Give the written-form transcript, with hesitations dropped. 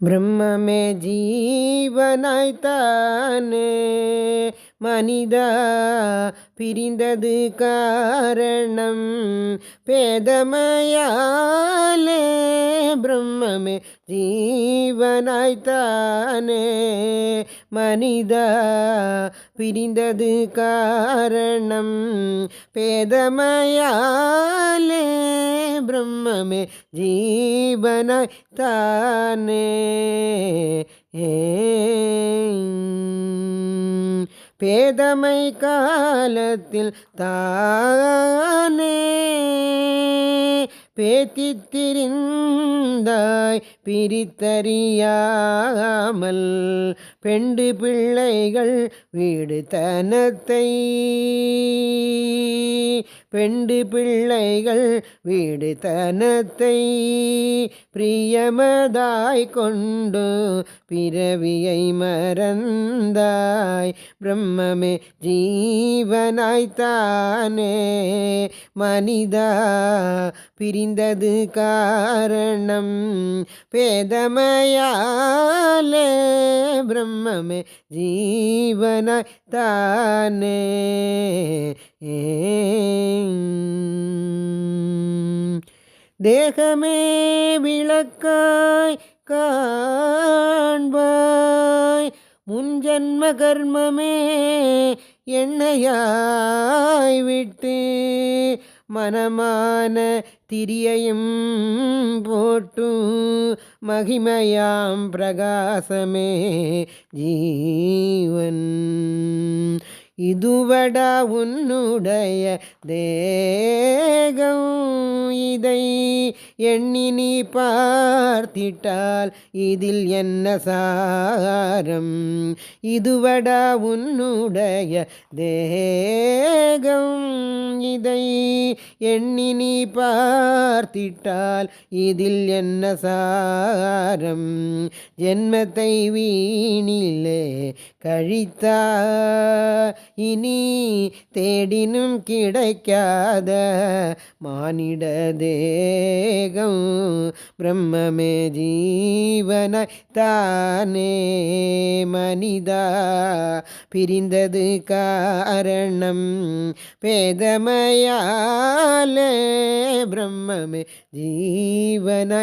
பிரம்மமே ஜீவனாய்த்தானே மனிதா பிரிந்தது காரணம் பேதமையாலே. பிரம்மமே ஜீவனாய்த்தானே மனிதா பிரிந்தது காரணம் பேதமையாலே. பிரம்மமே ஜீவனாய்த்தானே. பேதமை காலத்தில் தானே பேத்தித்திரிந்தாய் பிரித்தறியாமல் பெண்டு பிள்ளைகள் வீடு தனத்தை பெண்டு பிள்ளைகள் வீடு தனத்தை பிரியமதாய் கொண்டு பிறவியை மறந்தாய். பிரம்மமே ஜீவனாய்த்தானே மனிதா பிரிந்தது காரணம் பேதமையாலே. பிரம்மமே ஜீவனாய்த்தானே. தேகமே விளக்காய் காண்பாய் முன்ஜன்ம கர்மமே எண்ணெயாய் விட்டு மனமான திரியையும் போட்டு மகிமையாம் பிரகாசமே ஜீவன். இதுவடா உன்னுடைய தேகம் இதை எண்ணி நீ பார்த்திட்டால் இதில் என்ன சாரம். இதுவடா உன்னுடைய தேகம் இதை எண்ணி நீ பார்த்திட்டால் இதில் என்ன சாரம். ஜென்மத்தை வீணிலே கழித்தா இனி தேடினும் கிடைக்காத மானிட தேகம். பிரம்மமே ஜீவனாய்த்தானே மனிதா பிரிந்தது காரணம் பேதமையாலே. பிரம்மமே ஜீவனாய்த்தானே.